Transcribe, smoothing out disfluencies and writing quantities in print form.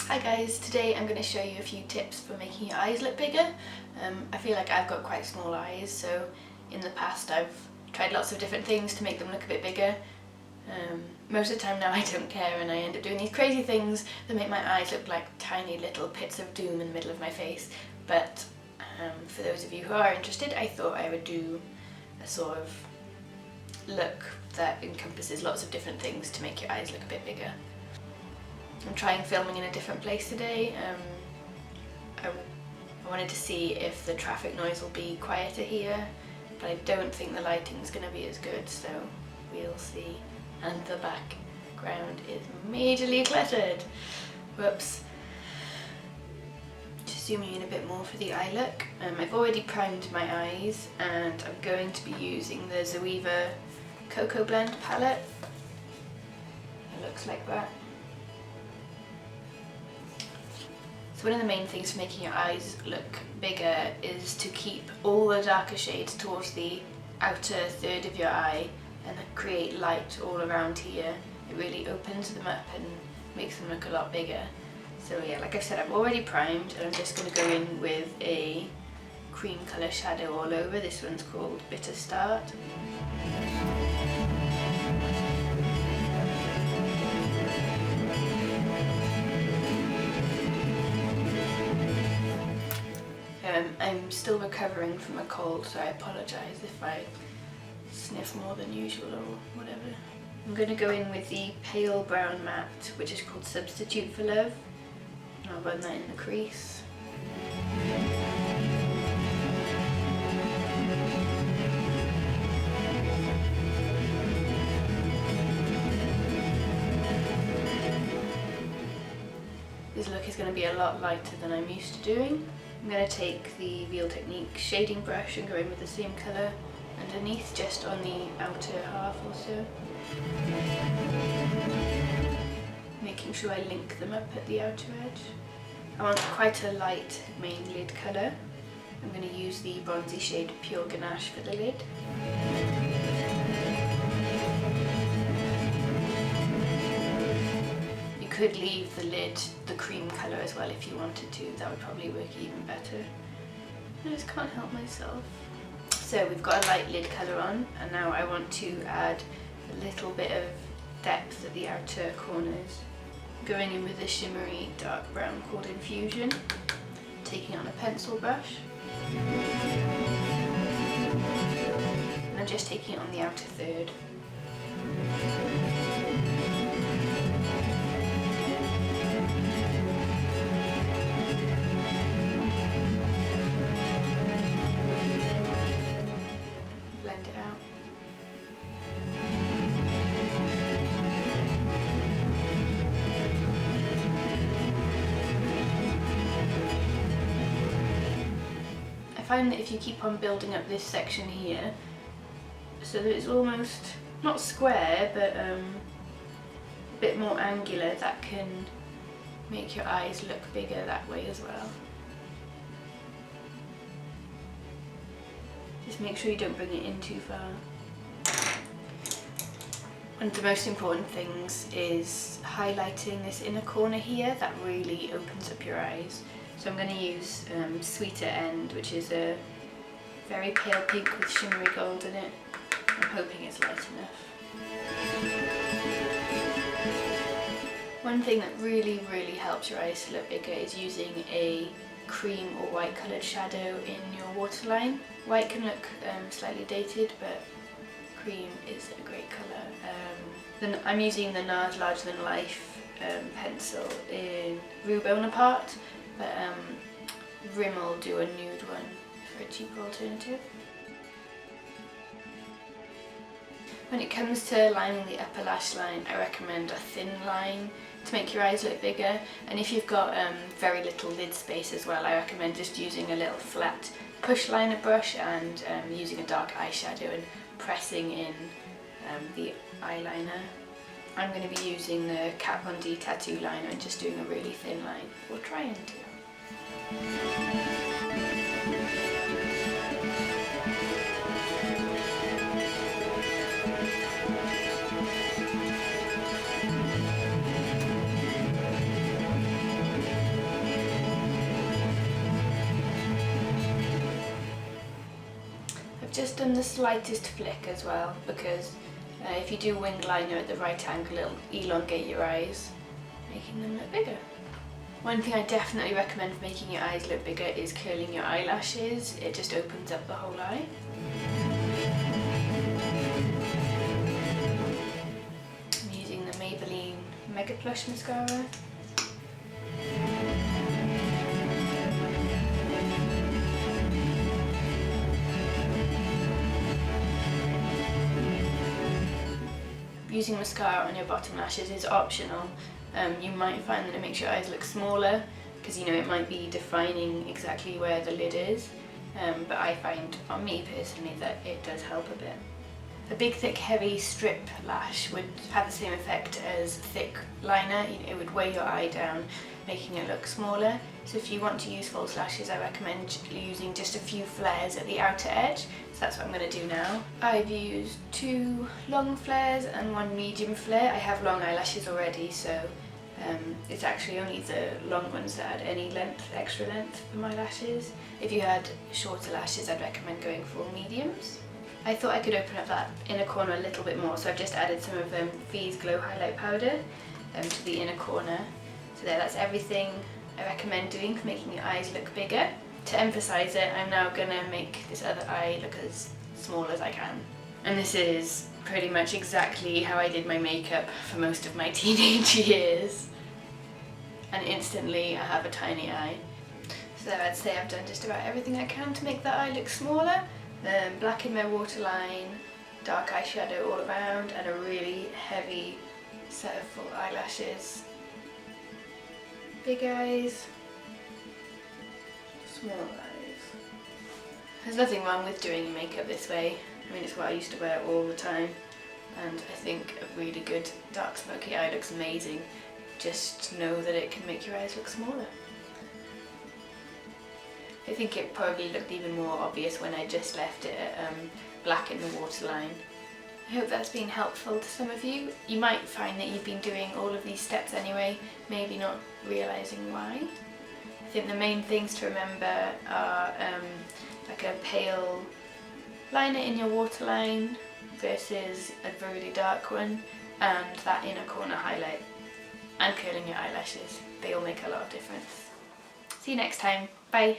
Hi guys, today I'm going to show you a few tips for making your eyes look bigger. I feel like I've got quite small eyes, so in the past I've tried lots of different things to make them look a bit bigger. Most of the time now I don't care and I end up doing these crazy things that make my eyes look like tiny little pits of doom in the middle of my face. But for those of you who are interested, I thought I would do a sort of look that encompasses lots of different things to make your eyes look a bit bigger. I'm trying filming in a different place today. I wanted to see if the traffic noise will be quieter here, but I don't think the lighting's going to be as good, so we'll see. And the background is majorly cluttered. Whoops. Just zooming in a bit more for the eye look. I've already primed my eyes and I'm going to be using the Zoeva Cocoa Blend palette. It looks like that. So one of the main things for making your eyes look bigger is to keep all the darker shades towards the outer third of your eye and create light all around here. It really opens them up and makes them look a lot bigger. So yeah, like I said, I've already primed and I'm just going to go in with a cream colour shadow all over. This one's called Bitter Start. I'm still recovering from a cold, so I apologise if I sniff more than usual or whatever. I'm going to go in with the pale brown matte, which is called Substitute for Love, and I'll run that in the crease. This look is going to be a lot lighter than I'm used to doing. I'm going to take the Real Technique shading brush and go in with the same colour underneath, just on the outer half or so. Making sure I link them up at the outer edge. I want quite a light main lid colour. I'm going to use the bronzy shade Pure Ganache for the lid. You could leave the lid the cream colour as well if you wanted to, that would probably work even better. I just can't help myself. So we've got a light lid colour on, and now I want to add a little bit of depth at the outer corners. Going in with a shimmery dark brown called Infusion, taking on a pencil brush. And I'm just taking it on the outer third. I find that if you keep on building up this section here, so that it's almost, not square, but a bit more angular, that can make your eyes look bigger that way as well. Just make sure you don't bring it in too far. One of the most important things is highlighting this inner corner here. That really opens up your eyes. So I'm going to use Sweeter End, which is a very pale pink with shimmery gold in it. I'm hoping it's light enough. One thing that really helps your eyes to look bigger is using a cream or white coloured shadow in your waterline. White can look slightly dated, but cream is a great colour. Then I'm using the NARS Larger Than Life pencil in Rue Bonaparte, but Rimmel do a nude one for a cheaper alternative. When it comes to lining the upper lash line, I recommend a thin line to make your eyes look bigger, and if you've got very little lid space as well, I recommend just using a little flat push liner brush and using a dark eyeshadow and pressing in the eyeliner. I'm going to be using the Kat Von D tattoo liner and just doing a really thin line, or trying to. just done the slightest flick as well, because if you do winged liner at the right angle, it'll elongate your eyes, making them look bigger. One thing I definitely recommend for making your eyes look bigger is curling your eyelashes. It just opens up the whole eye. I'm using the Maybelline Mega Plush Mascara. Using mascara on your bottom lashes is optional. You might find that it makes your eyes look smaller because, you know, it might be defining exactly where the lid is, but I find, on me personally, that it does help a bit. A big, thick, heavy strip lash would have the same effect as thick liner. It would weigh your eye down, making it look smaller. So if you want to use false lashes, I recommend using just a few flares at the outer edge. So that's what I'm going to do now. I've used 2 long flares and 1 medium flare. I have long eyelashes already, so it's actually only the long ones that add any length, extra length for my lashes. If you had shorter lashes, I'd recommend going for mediums. I thought I could open up that inner corner a little bit more, so I've just added some of Fee's Glow Highlight Powder to the inner corner. So there, that's everything I recommend doing for making your eyes look bigger. To emphasise it, I'm now going to make this other eye look as small as I can. And this is pretty much exactly how I did my makeup for most of my teenage years. And instantly I have a tiny eye. So I'd say I've done just about everything I can to make that eye look smaller. Blacken my waterline, dark eyeshadow all around, and a really heavy set of full eyelashes. Big eyes, small eyes. There's nothing wrong with doing your makeup this way. I mean, it's what I used to wear all the time, and I think a really good dark smoky eye looks amazing. Just know that it can make your eyes look smaller. I think it probably looked even more obvious when I just left it at black in the waterline. I hope that's been helpful to some of you. You might find that you've been doing all of these steps anyway, maybe not realising why. I think the main things to remember are like a pale liner in your waterline versus a really dark one, and that inner corner highlight, and curling your eyelashes. They all make a lot of difference. See you next time. Bye.